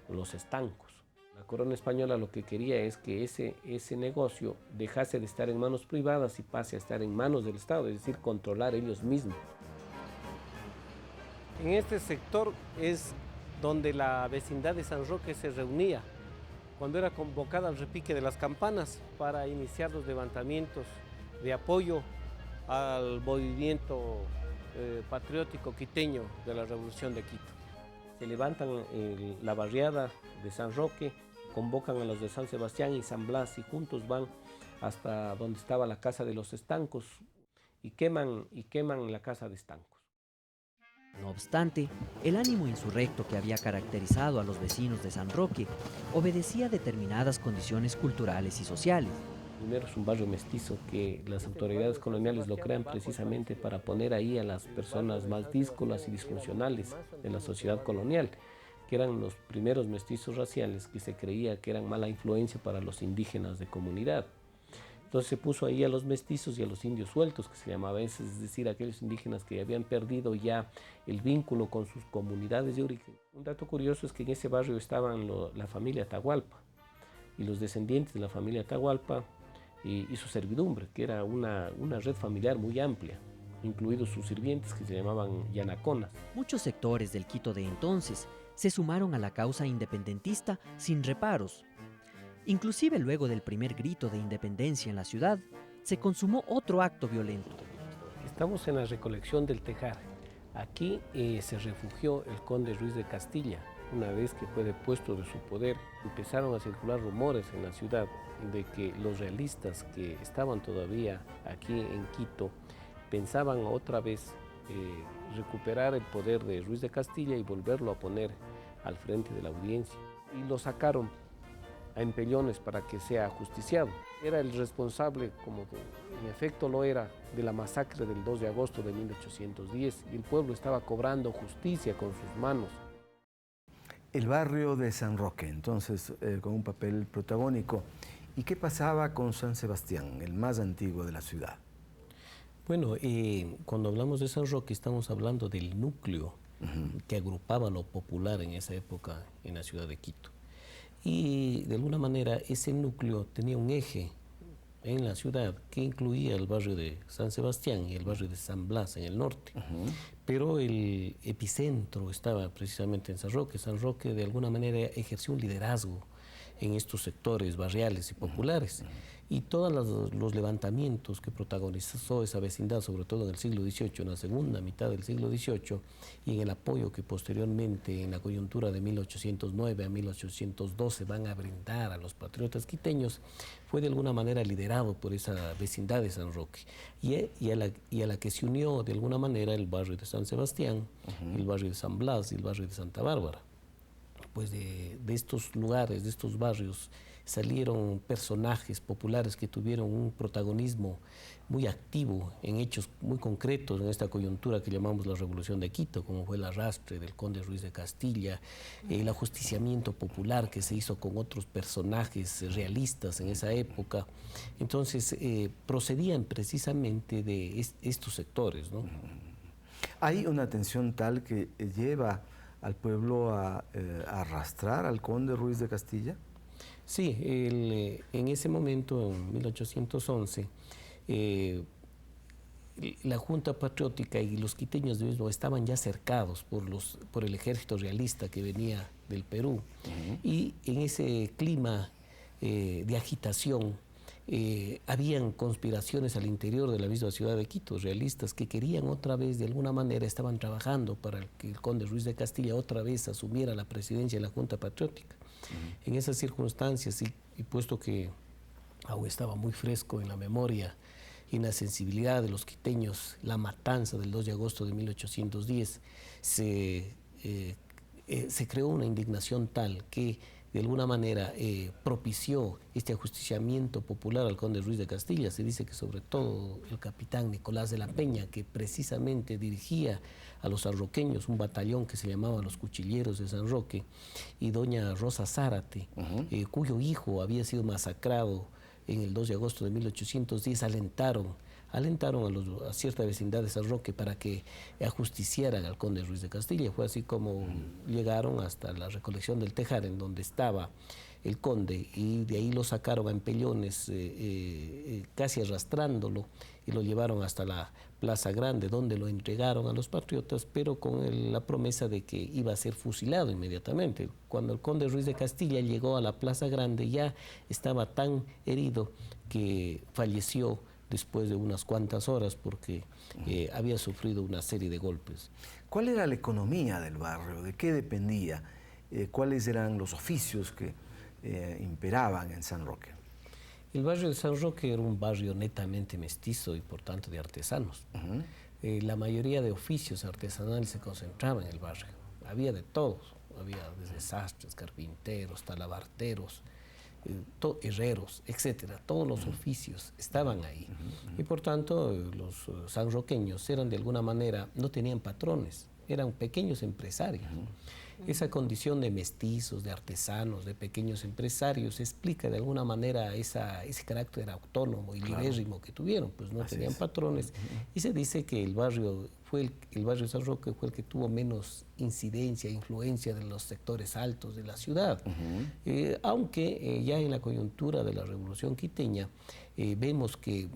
los estancos. La corona española lo que quería es que ese negocio dejase de estar en manos privadas y pase a estar en manos del Estado, es decir, controlar ellos mismos. En este sector es donde la vecindad de San Roque se reunía cuando era convocada al repique de las campanas para iniciar los levantamientos de apoyo al movimiento patriótico quiteño de la Revolución de Quito. Se levantan la barriada de San Roque, convocan a los de San Sebastián y San Blas y juntos van hasta donde estaba la casa de los estancos y queman la casa de estancos. No obstante, el ánimo insurrecto que había caracterizado a los vecinos de San Roque obedecía a determinadas condiciones culturales y sociales. Primero es un barrio mestizo que las autoridades coloniales lo crean precisamente para poner ahí a las personas más díscolas y disfuncionales de la sociedad colonial, que eran los primeros mestizos raciales que se creía que eran mala influencia para los indígenas de comunidad. Entonces se puso ahí a los mestizos y a los indios sueltos, que se llamaba, es decir, aquellos indígenas que habían perdido ya el vínculo con sus comunidades de origen. Un dato curioso es que en ese barrio estaban la familia Atahualpa y los descendientes de la familia Atahualpa y su servidumbre, que era una red familiar muy amplia, incluidos sus sirvientes que se llamaban yanaconas. Muchos sectores del Quito de entonces se sumaron a la causa independentista sin reparos. Inclusive luego del primer grito de independencia en la ciudad, se consumó otro acto violento. Estamos en la recolección del Tejar. Aquí se refugió el conde Ruiz de Castilla. Una vez que fue depuesto de su poder, empezaron a circular rumores en la ciudad de que los realistas que estaban todavía aquí en Quito pensaban otra vez recuperar el poder de Ruiz de Castilla y volverlo a poner al frente de la audiencia. Y lo sacaron a empellones para que sea ajusticiado. Era el responsable, como que en efecto lo era, de la masacre del 2 de agosto de 1810 y el pueblo estaba cobrando justicia con sus manos. El barrio de San Roque, entonces, con un papel protagónico. ¿Y qué pasaba con San Sebastián, el más antiguo de la ciudad? Bueno, cuando hablamos de San Roque estamos hablando del núcleo que agrupaba lo popular en esa época en la ciudad de Quito. Y de alguna manera ese núcleo tenía un eje en la ciudad que incluía el barrio de San Sebastián y el barrio de San Blas en el norte. Pero el epicentro estaba precisamente en San Roque. San Roque de alguna manera ejerció un liderazgo en estos sectores barriales y populares. Y todos los levantamientos que protagonizó esa vecindad, sobre todo en el siglo XVIII, en la segunda mitad del siglo XVIII, y en el apoyo que posteriormente en la coyuntura de 1809 a 1812 van a brindar a los patriotas quiteños, fue de alguna manera liderado por esa vecindad de San Roque. Y a la que se unió de alguna manera el barrio de San Sebastián, el barrio de San Blas y el barrio de Santa Bárbara. Pues de estos lugares, de estos barrios, salieron personajes populares que tuvieron un protagonismo muy activo en hechos muy concretos en esta coyuntura que llamamos la Revolución de Quito, como fue el arrastre del conde Ruiz de Castilla, el ajusticiamiento popular que se hizo con otros personajes realistas en esa época. Entonces, procedían precisamente de estos sectores, ¿no? Hay una tensión tal que lleva al pueblo a arrastrar al conde Ruiz de Castilla. Sí, en ese momento, en 1811, la Junta Patriótica y los quiteños mismos estaban ya cercados por el ejército realista que venía del Perú. Y en ese clima de agitación, habían conspiraciones al interior de la misma ciudad de Quito, realistas que querían otra vez, de alguna manera, estaban trabajando para que el conde Ruiz de Castilla otra vez asumiera la presidencia de la Junta Patriótica. En esas circunstancias, y puesto que aún estaba muy fresco en la memoria y en la sensibilidad de los quiteños, la matanza del 2 de agosto de 1810, se creó una indignación tal que de alguna manera propició este ajusticiamiento popular al conde Ruiz de Castilla. Se dice que sobre todo el capitán Nicolás de la Peña, que precisamente dirigía a los sanroqueños, un batallón que se llamaba los Cuchilleros de San Roque, y doña Rosa Zárate, cuyo hijo había sido masacrado en el 2 de agosto de 1810, alentaron a cierta vecindad de San Roque para que ajusticiaran al conde Ruiz de Castilla. Fue así como llegaron hasta la recolección del Tejar, en donde estaba el conde, y de ahí lo sacaron a empellones, casi arrastrándolo, y lo llevaron hasta la Plaza Grande, donde lo entregaron a los patriotas, pero con la promesa de que iba a ser fusilado inmediatamente. Cuando el conde Ruiz de Castilla llegó a la Plaza Grande, ya estaba tan herido que falleció después de unas cuantas horas, porque había sufrido una serie de golpes. ¿Cuál era la economía del barrio? ¿De qué dependía? ¿Cuáles eran los oficios que imperaban en San Roque? El barrio de San Roque era un barrio netamente mestizo y por tanto de artesanos. La mayoría de oficios artesanales se concentraban en el barrio. Había de todos, había desde sastres, carpinteros, talabarteros, herreros, etcétera. Todos los oficios estaban ahí. Y por tanto los sanroqueños eran de alguna manera, no tenían patrones, eran pequeños empresarios. Esa condición de mestizos, de artesanos, de pequeños empresarios explica de alguna manera ese carácter autónomo y libérrimo que tuvieron, pues no tenían patrones. Y se dice que el barrio de San Roque fue el que tuvo menos incidencia, influencia de los sectores altos de la ciudad. Aunque ya en la coyuntura de la Revolución Quiteña vemos que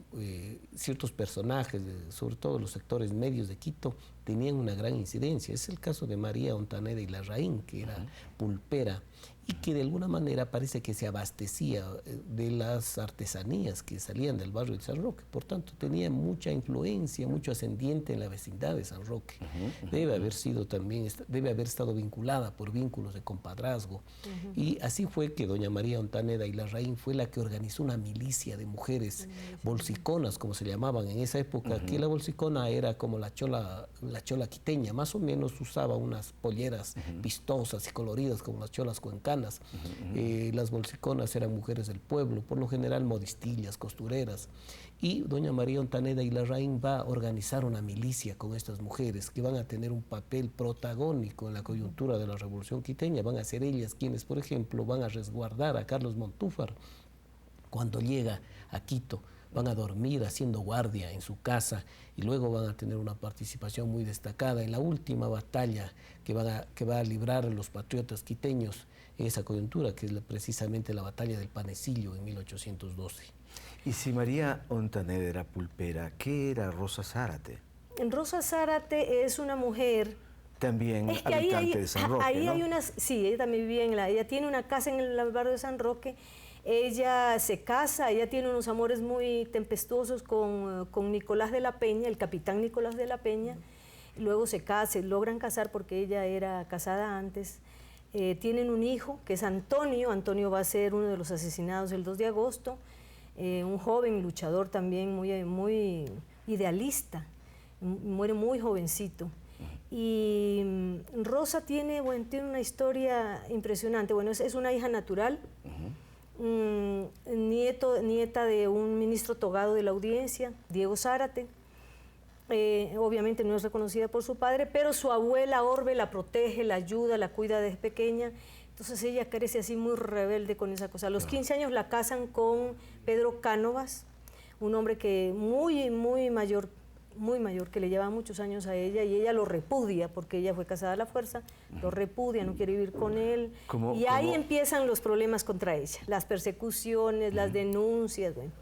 ciertos personajes, sobre todo los sectores medios de Quito, tenían una gran incidencia. Es el caso de María Ontaneda y Larraín, que era pulpera y que de alguna manera parece que se abastecía de las artesanías que salían del barrio de San Roque. Por tanto, tenía mucha influencia, mucho ascendiente en la vecindad de San Roque. Debe haber estado vinculada por vínculos de compadrazgo. Y así fue que doña María Ontaneda y Larraín fue la que organizó una milicia de mujeres bolsiconas, como se llamaban en esa época, que la bolsicona era como la chola quiteña, más o menos usaba unas polleras vistosas y coloridas como las cholas cuencanas. Las bolsiconas eran mujeres del pueblo, por lo general modistillas, costureras, y doña María Ontaneda y Larraín va a organizar una milicia con estas mujeres que van a tener un papel protagónico en la coyuntura de la Revolución Quiteña. Van a ser ellas quienes, por ejemplo, van a resguardar a Carlos Montúfar cuando llega a Quito. Van a dormir haciendo guardia en su casa y luego van a tener una participación muy destacada en la última batalla que va a librar los patriotas quiteños en esa coyuntura, que es precisamente la batalla del Panecillo en 1812. Y si María Ontaneda era pulpera, ¿qué era Rosa Zárate? Rosa Zárate es una mujer... También habitante de San Roque, ahí ¿no? hay sí, ella también vivía ella tiene una casa en el barrio de San Roque. Ella se casa, ella tiene unos amores muy tempestuosos con Nicolás de la Peña, el capitán Nicolás de la Peña. Luego se logran casar porque ella era casada antes. Tienen un hijo que es Antonio. Antonio va a ser uno de los asesinados el 2 de agosto. Un joven luchador también muy idealista, muere muy jovencito. Y Rosa tiene una historia impresionante. Bueno, es una hija natural. Nieta de un ministro togado de la audiencia, Diego Zárate. Obviamente no es reconocida por su padre, pero su abuela Orbe la protege, la ayuda, la cuida desde pequeña. Entonces ella crece así muy rebelde con esa cosa. A los 15 años la casan con Pedro Cánovas, un hombre que muy mayor muy mayor, que le lleva muchos años a ella, y ella lo repudia, porque ella fue casada a la fuerza, lo repudia, no quiere vivir con él, y ahí empiezan los problemas contra ella, las persecuciones, las denuncias, bueno.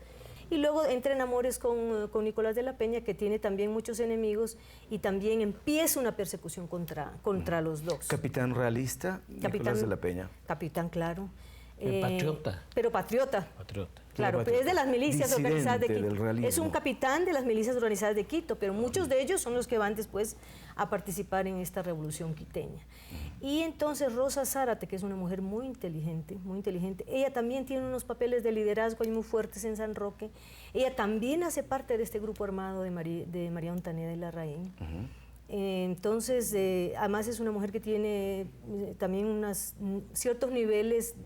Y luego entra en amores con Nicolás de la Peña, que tiene también muchos enemigos, y también empieza una persecución contra los dos. Capitán realista, Nicolás de la Peña. Capitán, claro. Patriota. Pero patriota. Claro, es de las milicias organizadas de Quito. Es un capitán de las milicias organizadas de Quito, pero muchos de ellos son los que van después a participar en esta revolución quiteña. Y entonces Rosa Zárate, que es una mujer muy inteligente, ella también tiene unos papeles de liderazgo ahí muy fuertes en San Roque. Ella también hace parte de este grupo armado de María Ontaneda y Larraín. Entonces, además es una mujer que tiene también ciertos niveles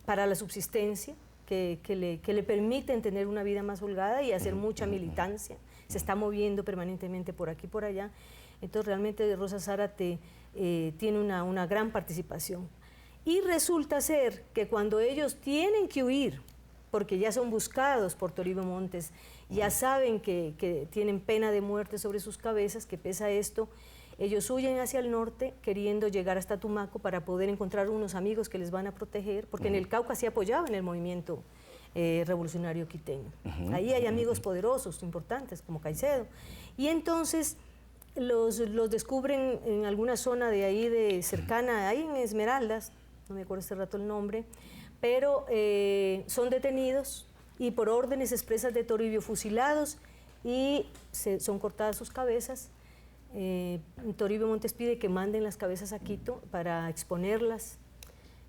para la subsistencia, que le permiten tener una vida más holgada y hacer mucha militancia. Se está moviendo permanentemente por aquí y por allá. Entonces realmente Rosa Zárate tiene una gran participación. Y resulta ser que cuando ellos tienen que huir, porque ya son buscados por Toribio Montes, ya saben que tienen pena de muerte sobre sus cabezas, que pesa esto, ellos huyen hacia el norte queriendo llegar hasta Tumaco para poder encontrar unos amigos que les van a proteger, porque en el Cauca sí apoyaban el movimiento revolucionario quiteño. Ahí hay amigos poderosos, importantes, como Caicedo. Y entonces los descubren en alguna zona de ahí cercana, ahí en Esmeraldas, no me acuerdo este rato el nombre, pero son detenidos y por órdenes expresas de Toribio fusilados y son cortadas sus cabezas. Toribio Montes pide que manden las cabezas a Quito para exponerlas.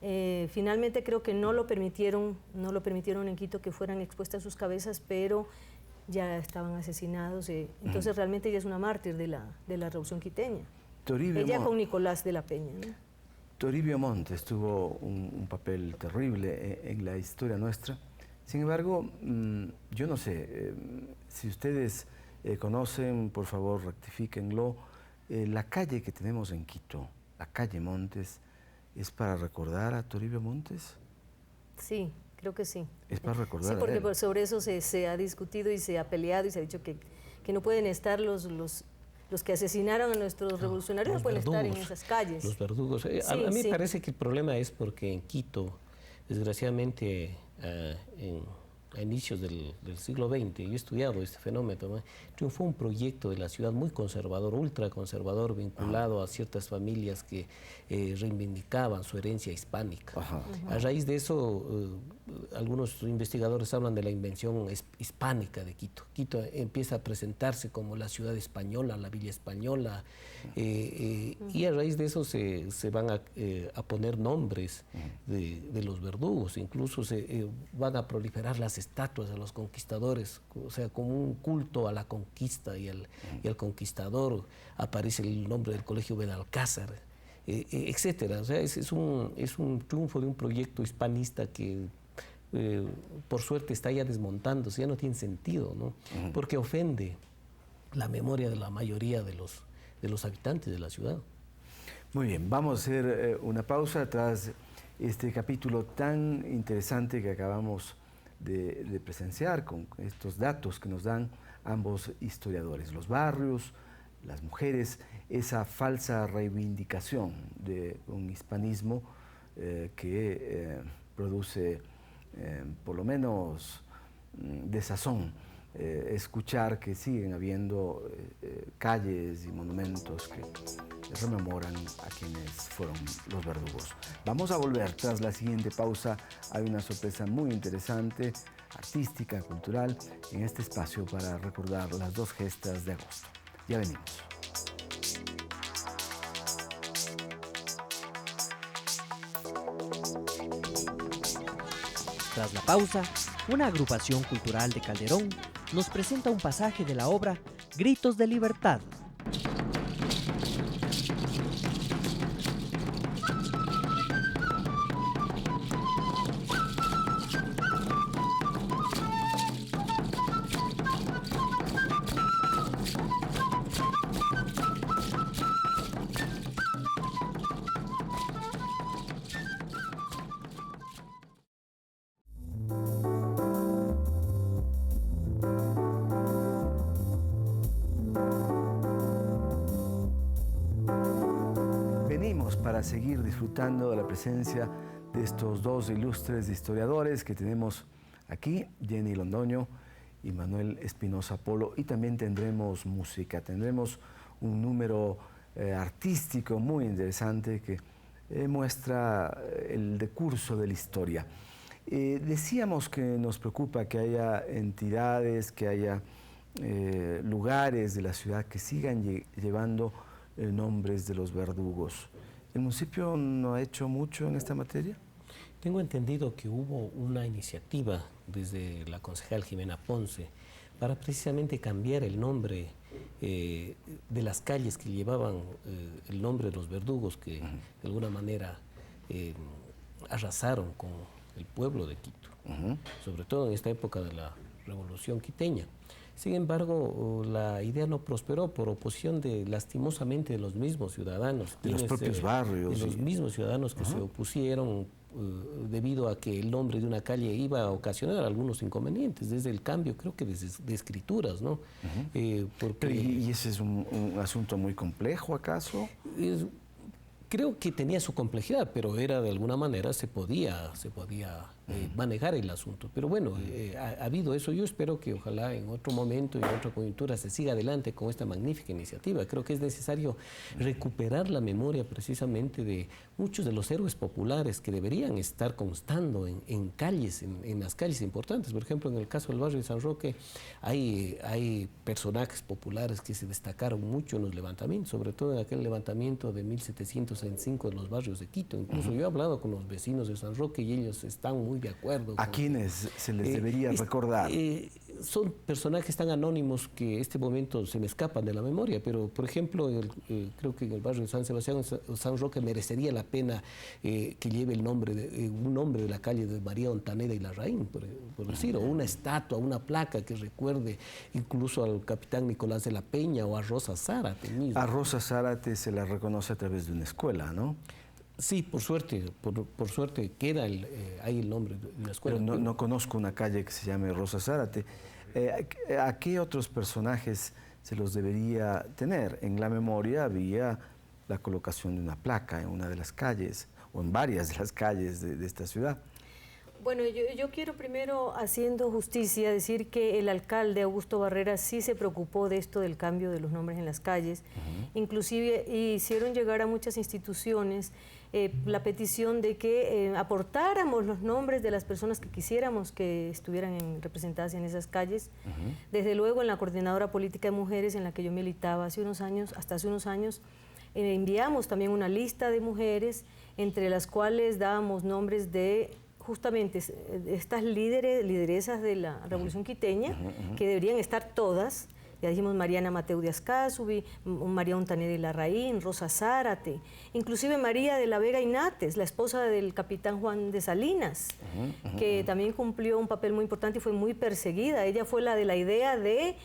Finalmente creo que no lo permitieron en Quito que fueran expuestas sus cabezas, pero ya estaban asesinados. Entonces realmente ella es una mártir de la revolución quiteña. Ella con Nicolás de la Peña, ¿no? Toribio Montes tuvo un papel terrible en la historia nuestra. Sin embargo, yo no sé, si ustedes conocen, por favor rectifíquenlo, la calle que tenemos en Quito, la calle Montes, ¿es para recordar a Toribio Montes? Sí, creo que sí. Es para recordar. Sí, porque sobre eso se ha discutido y se ha peleado y se ha dicho que no pueden estar los que asesinaron a nuestros revolucionarios, no pueden estar en esas calles. Los verdugos. A mí me parece que el problema es porque en Quito, desgraciadamente, a inicios del siglo XX, yo he estudiado este fenómeno, ¿no? Triunfó un proyecto de la ciudad muy conservador, ultraconservador, vinculado a ciertas familias que reivindicaban su herencia hispánica. A raíz de eso, algunos investigadores hablan de la invención hispánica de Quito. Quito empieza a presentarse como la ciudad española, la villa española, y a raíz de eso se van a poner nombres de los verdugos, incluso se van a proliferar las estatuas de los conquistadores, o sea, como un culto a la conquista y al conquistador. Aparece el nombre del Colegio Benalcázar, etcétera. O sea, es un triunfo de un proyecto hispanista que por suerte está ya desmontándose, ya no tiene sentido, ¿no? Porque ofende la memoria de la mayoría de los habitantes de la ciudad. Muy bien, vamos a hacer una pausa tras este capítulo tan interesante que acabamos de presenciar, con estos datos que nos dan ambos historiadores, los barrios, las mujeres, esa falsa reivindicación de un hispanismo que produce por lo menos desazón, escuchar que siguen habiendo calles y monumentos que rememoran a quienes fueron los verdugos. Vamos a volver tras la siguiente pausa. Hay una sorpresa muy interesante, artística, cultural, en este espacio para recordar las 2 gestas de agosto. Ya venimos. Tras la pausa, una agrupación cultural de Calderón nos presenta un pasaje de la obra Gritos de Libertad. seguir disfrutando de la presencia de estos dos ilustres historiadores que tenemos aquí, Jenny Londoño y Manuel Espinosa Polo, y también tendremos música, tendremos un número artístico muy interesante que muestra el decurso de la historia. Decíamos que nos preocupa que haya entidades, que haya lugares de la ciudad que sigan llevando nombres de los verdugos. ¿El municipio no ha hecho mucho en esta materia? Tengo entendido que hubo una iniciativa desde la concejal Jimena Ponce para precisamente cambiar el nombre de las calles que llevaban el nombre de los verdugos que de alguna manera arrasaron con el pueblo de Quito, sobre todo en esta época de la Revolución Quiteña. Sin embargo, la idea no prosperó por oposición lastimosamente, de los mismos ciudadanos. De los propios barrios. De los mismos ciudadanos que se opusieron debido a que el nombre de una calle iba a ocasionar algunos inconvenientes, desde el cambio, creo que de escrituras, ¿no? ¿Y ese es un asunto muy complejo, acaso? Creo que tenía su complejidad, pero era de alguna manera se podía manejar el asunto. Pero bueno, ha habido eso. Yo espero que ojalá en otro momento y en otra coyuntura se siga adelante con esta magnífica iniciativa. Creo que es necesario recuperar la memoria precisamente de muchos de los héroes populares que deberían estar constando en calles, en las calles importantes. Por ejemplo, en el caso del barrio de San Roque hay personajes populares que se destacaron mucho en los levantamientos, sobre todo en aquel levantamiento de 1705 en los barrios de Quito. Incluso yo he hablado con los vecinos de San Roque y ellos están muy de acuerdo. ¿A quiénes se les debería recordar? Son personajes tan anónimos que en este momento se me escapan de la memoria, pero por ejemplo, creo que en el barrio de San Sebastián, San Roque, merecería la pena que lleve el nombre un nombre de la calle de María Ontaneda y Larraín, por decir, o una estatua, una placa que recuerde incluso al capitán Nicolás de la Peña o a Rosa Zárate mismo. A Rosa Zárate se la reconoce a través de una escuela, ¿no? Sí, por suerte queda ahí el nombre de la escuela. Pero no conozco una calle que se llame Rosa Zárate. ¿A qué otros personajes se los debería tener? En la memoria había la colocación de una placa en una de las calles, o en varias de las calles de esta ciudad. Bueno, yo quiero primero, haciendo justicia, decir que el alcalde Augusto Barrera sí se preocupó de esto del cambio de los nombres en las calles. Inclusive hicieron llegar a muchas instituciones la petición de que aportáramos los nombres de las personas que quisiéramos que estuvieran representadas en esas calles. Desde luego en la Coordinadora Política de Mujeres, en la que yo militaba hasta hace unos años, enviamos también una lista de mujeres, entre las cuales dábamos nombres de justamente estas lideresas de la Revolución Quiteña, que deberían estar todas. Ya dijimos Mariana Mateu de Ascasubi, María Ontaneda y Larraín, Rosa Zárate, inclusive María de la Vega Inates, la esposa del capitán Juan de Salinas, que también cumplió un papel muy importante y fue muy perseguida. Ella fue la de la idea de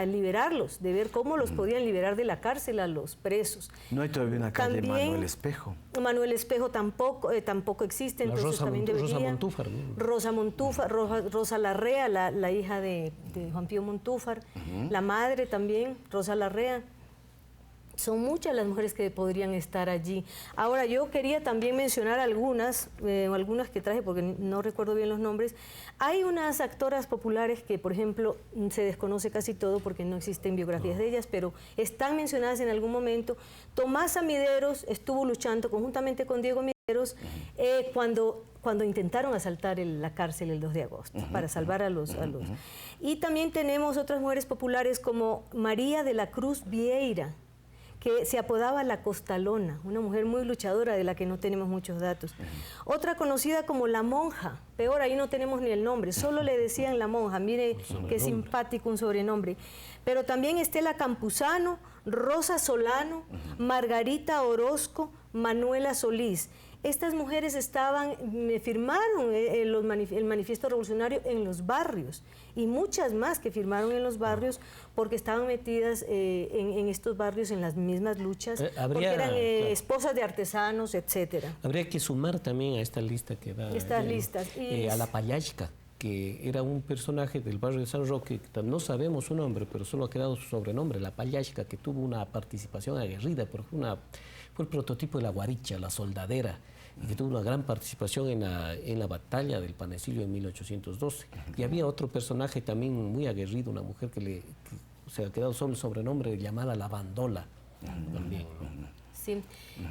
liberarlos, de ver cómo los podían liberar de la cárcel a los presos. No hay todavía una calle Manuel Espejo. Manuel Espejo tampoco existe, entonces también debería. Rosa Montúfar. Rosa Montúfar, Rosa Larrea, la hija de Juan Pío Montúfar, la madre también, Rosa Larrea. Son muchas las mujeres que podrían estar allí. Ahora, yo quería también mencionar algunas que traje porque no recuerdo bien los nombres. Hay unas actoras populares que, por ejemplo, se desconoce casi todo porque no existen biografías de ellas, pero están mencionadas en algún momento. Tomasa Mideros estuvo luchando conjuntamente con Diego Mideros cuando intentaron asaltar la cárcel el 2 de agosto para salvar a los. Y también tenemos otras mujeres populares como María de la Cruz Vieira, que se apodaba La Costalona, una mujer muy luchadora de la que no tenemos muchos datos. Otra conocida como La Monja, peor, ahí no tenemos ni el nombre, solo le decían La Monja, mire qué simpático un sobrenombre. Pero también Estela Campuzano, Rosa Solano, Margarita Orozco, Manuela Solís. Estas mujeres firmaron el manifiesto revolucionario en los barrios y muchas más que firmaron en los barrios porque estaban metidas en estos barrios en las mismas luchas, porque eran esposas de artesanos, etcétera. Habría que sumar también a esta lista que da estas listas a la Payashka. que era un personaje del barrio de San Roque, que no sabemos su nombre, pero solo ha quedado su sobrenombre, la Payashka, que tuvo una participación aguerrida, porque fue el prototipo de la guaricha, la soldadera, y que tuvo una gran participación en la batalla del Panecillo en 1812. Y había otro personaje también muy aguerrido, una mujer que se ha quedado solo el sobrenombre llamada la Bandola. También. Sí,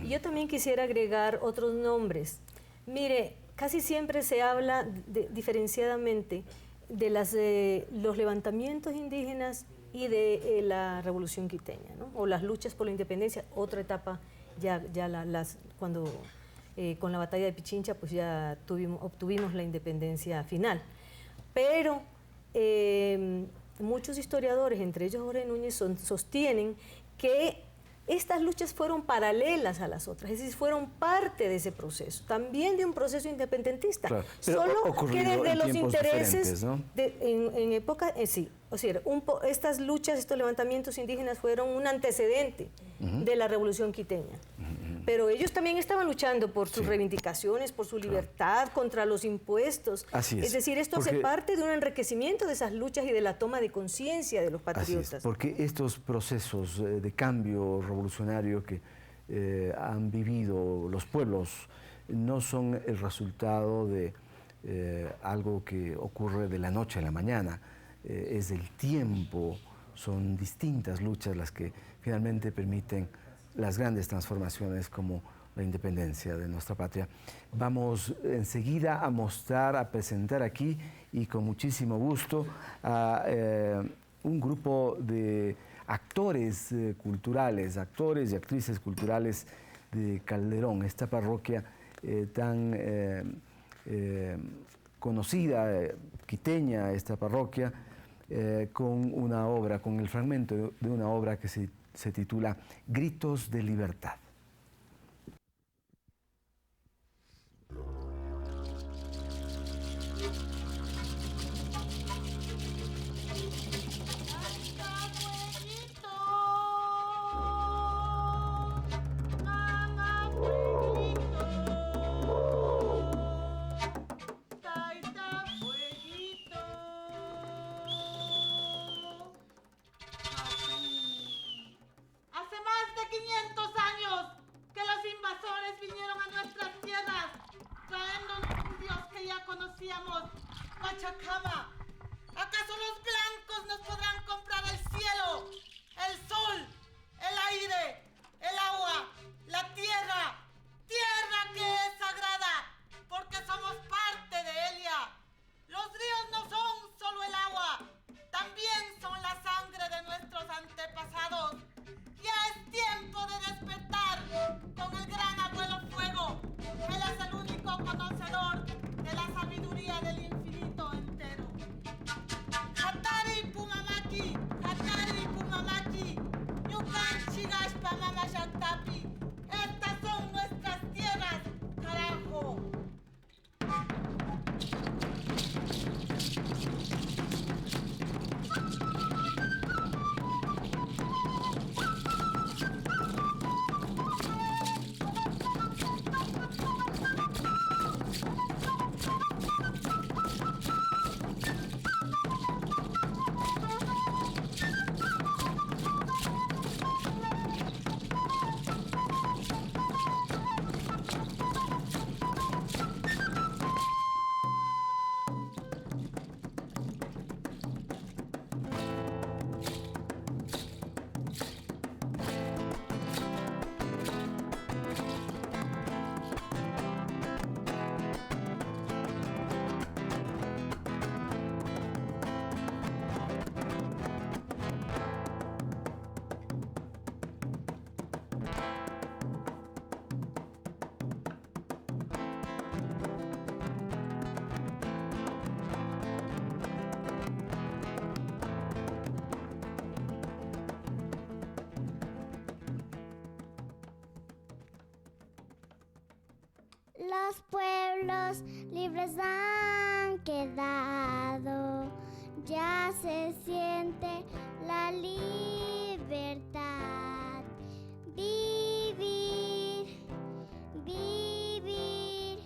y yo también quisiera agregar otros nombres. Mire, casi siempre se habla diferenciadamente de los levantamientos indígenas y de la Revolución Quiteña, ¿no? O las luchas por la independencia, otra etapa cuando con la batalla de Pichincha pues ya obtuvimos la independencia final. Pero muchos historiadores, entre ellos Jorge Núñez, sostienen que estas luchas fueron paralelas a las otras, es decir, fueron parte de ese proceso, también de un proceso independentista, claro, solo que desde los intereses, ¿no? En época, sí, o sea, estas luchas, estos levantamientos indígenas fueron un antecedente de la Revolución Quiteña. Pero ellos también estaban luchando por sus reivindicaciones, por su libertad, contra los impuestos. Así es. Es decir, esto hace parte de un enriquecimiento de esas luchas y de la toma de conciencia de los patriotas. Así es, porque estos procesos de cambio revolucionario que han vivido los pueblos no son el resultado de algo que ocurre de la noche a la mañana. Es el tiempo, son distintas luchas las que finalmente permiten las grandes transformaciones como la independencia de nuestra patria. Vamos enseguida a mostrar, a presentar aquí y con muchísimo gusto a un grupo de actores culturales, actores y actrices culturales de Calderón, esta parroquia tan conocida, quiteña, esta parroquia, con una obra, con el fragmento de una obra que se titula Gritos de Libertad. Pachacama, ¿acaso los blancos nos podrán comprar el cielo, el sol, el aire, el agua, la tierra, tierra que es sagrada, porque somos parte de ella? Los ríos no son solo el agua, también son la sangre de nuestros antepasados. Ya es tiempo de despertar con el gran abuelo fuego. Él es el único conocedor de la sabiduría del infinito entero. Hatari Pumamaki, Yukan Chigash Pamama Shaktapi. Estas son nuestras tierras, carajo. Los pueblos libres han quedado, ya se siente la libertad. Vivir, vivir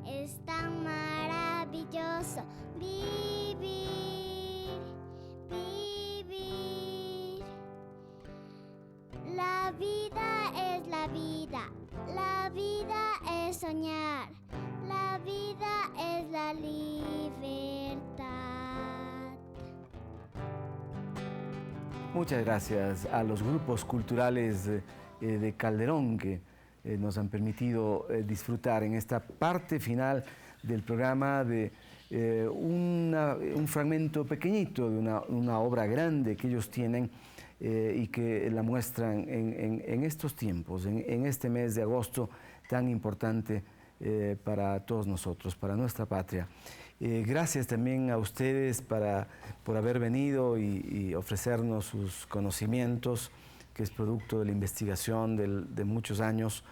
es tan maravilloso. Vivir soñar. La vida es la libertad. Muchas gracias a los grupos culturales de Calderón que nos han permitido disfrutar en esta parte final del programa de un fragmento pequeñito de una obra grande que ellos tienen y que la muestran en estos tiempos, en este mes de agosto tan importante para todos nosotros, para nuestra patria. Gracias también a ustedes por haber venido y ofrecernos sus conocimientos, que es producto de la investigación de muchos años.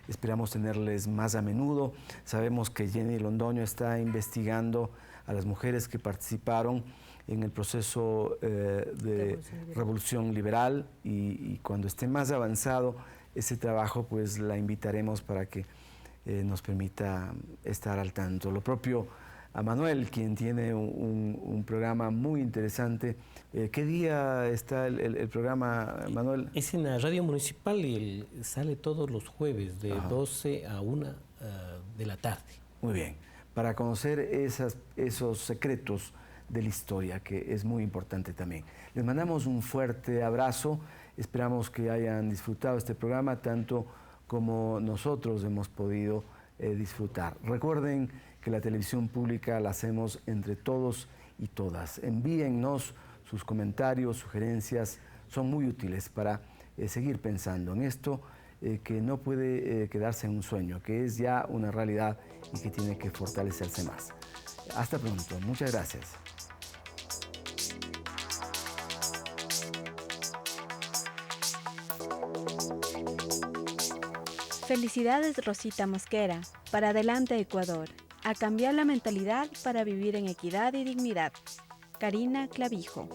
Esperamos tenerles más a menudo. Sabemos que Jenny Londoño está investigando a las mujeres que participaron en el proceso de Revolución Liberal y cuando esté más avanzado ese trabajo, pues la invitaremos para que nos permita estar al tanto. Lo propio a Manuel, quien tiene un programa muy interesante. ¿Qué día está el programa, Manuel? Es en la radio municipal y sale todos los jueves de 12 a 1 de la tarde. Muy bien, para conocer esos secretos de la historia, que es muy importante también. Les mandamos un fuerte abrazo, esperamos que hayan disfrutado este programa tanto como nosotros hemos podido disfrutar. Recuerden que la televisión pública la hacemos entre todos y todas. Envíennos sus comentarios, sugerencias, son muy útiles para seguir pensando en esto que no puede quedarse en un sueño, que es ya una realidad y que tiene que fortalecerse más. Hasta pronto, muchas gracias. Felicidades, Rosita Mosquera. Para adelante, Ecuador. A cambiar la mentalidad para vivir en equidad y dignidad. Karina Clavijo.